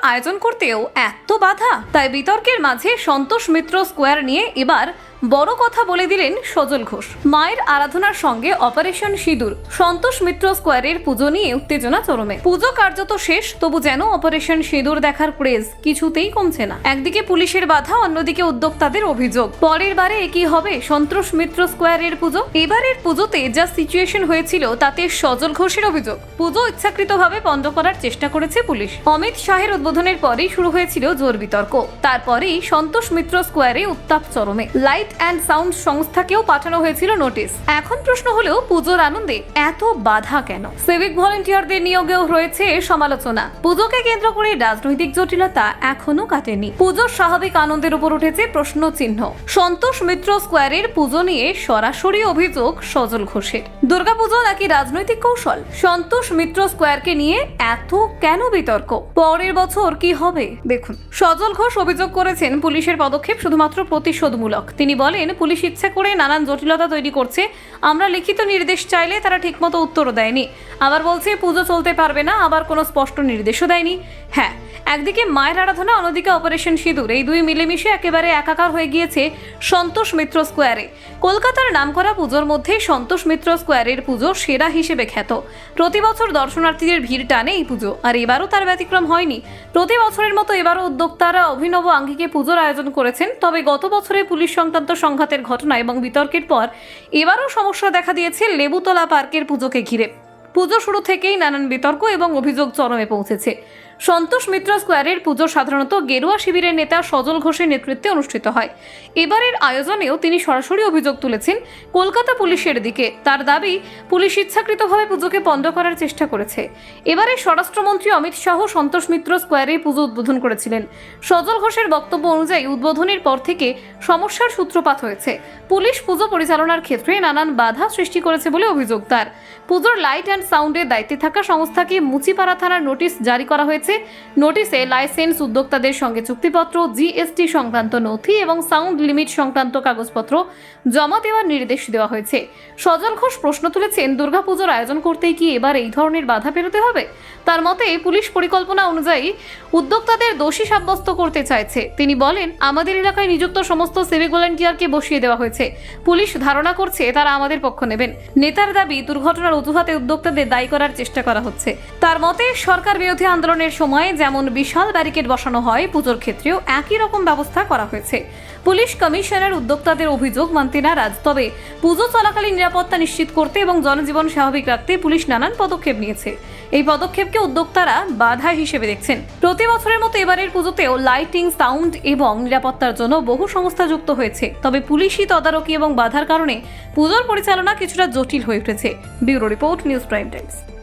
আয়োজন করতেও এত বাধা? তাই বিতর্কের মাঝে সন্তোষ মিত্র স্কোয়ার নিয়ে এবার বড় কথা বলে দিলেন সজল ঘোষ। মায়ের আরাধনার সঙ্গে অপারেশন সিঁদুর, সন্তোষ মিত্র স্কোয়ারের পুজো নিয়ে উত্তেজনা চরমে। পুজো কার্যত শেষ, তবু যেন অপারেশন সিঁদুর দেখার ক্রেজ কিছুতেই কমছে না। একদিকে পুলিশের বাধা, অন্যদিকে উদ্যোক্তাদের অভিযোগ। পরের বারে একই হবে সন্তোষ মিত্র স্কোয়ারের পুজো। এবারের পুজোতে যা সিচুয়েশন হয়েছিল তাতে সজল ঘোষের অভিযোগ, পুজো ইচ্ছাকৃতভাবে বন্ধ করার চেষ্টা করেছে পুলিশ। অমিত শাহের উদ্বোধনের পরেই শুরু হয়েছিল জোর বিতর্ক। তারপরেই সন্তোষ মিত্র স্কোয়ারে উত্তাপ চরমে। লাইট অ্যান্ড সাউন্ড সংস্থাকেও পাঠানো হয়েছিল নোটিশ। এখন প্রশ্ন হলো, পুজোর আনন্দে এত বাধা কেন? সিভিক ভলেন্টিয়ারদের নিয়োগেও রয়েছে সমালোচনা। পুজোকে কেন্দ্র করে রাজনৈতিক জটিলতা এখনো কাটেনি। পুজোর স্বাভাবিক আনন্দের উপর উঠেছে প্রশ্ন চিহ্ন। সন্তোষ মিত্র স্কোয়ারের পুজো নিয়ে সরাসরি অভিযোগ সজল ঘোষের। দুর্গা পুজো নাকি রাজনৈতিক কৌশল? সন্তোষ মিত্র স্কোয়ারকে নিয়ে এত কেন বিতর্ক? পরের বছর কি হবে দেখুন। সজল ঘোষ অভিযোগ করেছেন, পুলিশের পদক্ষেপ শুধুমাত্র প্রতিশোধমূলক। তিনি বলেন, পুলিশ ইচ্ছা করে নানান জটিলতা তৈরি করছে। আমরা লিখিত নির্দেশ চাইলে তারা ঠিকমতো উত্তরও দেয়নি। আবার বলছে পুজো চলতে পারবে না, আবার কোনো স্পষ্ট নির্দেশও দেয়নি। হ্যাঁ, একদিকে মায়ের আরাধনা, অন্যদিকে অপারেশন সিঁদুর, এই দুই মিলেমিশে একেবারে একাকার হয়ে গিয়েছে সন্তোষ মিত্র স্কোয়ারে। কলকাতার নামকরা পুজোর মধ্যে সন্তোষ মিত্র স্কোয়ারের পুজো সেরা হিসেবে খ্যাত। প্রতি বছর দর্শনার্থীদের ভিড় টানে এই পুজো, আর এবারও তার ব্যতিক্রম হয়নি। প্রতি বছরের মতো এবারও উদ্যোক্তারা অভিনব আঙ্গিকে পুজোর আয়োজন করেছেন। তবে গত বছরে পুলিশ সংক্রান্ত সংঘাতের ঘটনা এবং বিতর্কের পর এবারও সমস্যা দেখা দিয়েছে লেবুতলা পার্কের পুজোকে ঘিরে। পুজো শুরু থেকেই নানান বিতর্ক এবং অভিযোগ চরমে পৌঁছেছে। সন্তোষ মিত্র স্কোয়ারের পুজো সাধারণত গেরুয়া শিবিরের নেতা সজল ঘোষের নেতৃত্বে অনুষ্ঠিত হয়। এবারের আয়োজনেও তিনি সরাসরি অভিযোগ তুলেছেন কলকাতা পুলিশের দিকে। তার দাবি, পুলিশ ইচ্ছাকৃতভাবে পুজোকে পণ্ড করার চেষ্টা করেছে। এবারে স্বরাষ্ট্রমন্ত্রী অমিত শাহ সন্তোষ মিত্র স্কোয়ারে পুজো উদ্বোধন করেছিলেন। সজল ঘোষের বক্তব্য অনুযায়ী উদ্বোধনের পর থেকে সমস্যার সূত্রপাত হয়েছে। পুলিশ পুজো পরিচালনার ক্ষেত্রে নানান বাধা সৃষ্টি করেছে বলে অভিযোগ তার। পুজোর লাইট অ্যান্ড সাউন্ডের দায়িত্বে থাকা সংস্থাকে মুচিপাড়া থানার নোটিশ জারি করা হয়েছে। নোটিশে লাইসেন্স, উদ্যোক্তাদের সঙ্গে চুক্তিপত্র, জিএসটি সংক্রান্ত নথি এবং সাউন্ড লিমিট সংক্রান্ত কাগজপত্র জমা দেওয়ার নির্দেশ দেওয়া হয়েছে। সজল ঘোষ প্রশ্ন তুলেছেন, দুর্গাপুজোর আয়োজন করতেই কি এবার এই ধরনের বাধা পেরোতে হবে? তার মতে, পুলিশ পরিকল্পনা অনুযায়ী উদ্যোক্তাদের দোষী সাব্যস্ত করতে চাইছে। তিনি বলেন, আমাদের এলাকায় নিযুক্ত সমস্ত সিভিক ভলেন্টিয়ারকে বসিয়ে দেওয়া হয়েছে। পুলিশ ধারণা করছে তারা আমাদের পক্ষ নেবেন। নেতার দাবি, দুর্ঘটনার অজুহাতে উদ্যোক্তাদের দায়ী করার চেষ্টা করা হচ্ছে। তার মতে, সরকার বিরোধী আন্দোলনের সময় যেমন বিশাল ব্যারিকেড বসানো হয়, পুজোর ক্ষেত্রেও একই রকম ব্যবস্থা করা হয়েছে। পুলিশ কমিশনার উদ্যোক্তাদের অভিযোগ মানতে নারাজ। তবে পুজো চলাকালীন নিরাপত্তা নিশ্চিত করতে এবং জনজীবন স্বাভাবিক রাখতে পুলিশ নানান পদক্ষেপ নিয়েছে। এই পদক্ষেপকে উদ্যোক্তারা বাধা হিসেবে দেখছেন। প্রতি বছরের মতো এবারের পুজোতেও লাইটিং, সাউন্ড এবং নিরাপত্তার জন্য বহু সংস্থা যুক্ত হয়েছে। তবে পুলিশি তদারকি এবং বাধার কারণে পুজোর পরিচালনা কিছুটা জটিল হয়ে উঠেছে। Bureau report, news prime Times.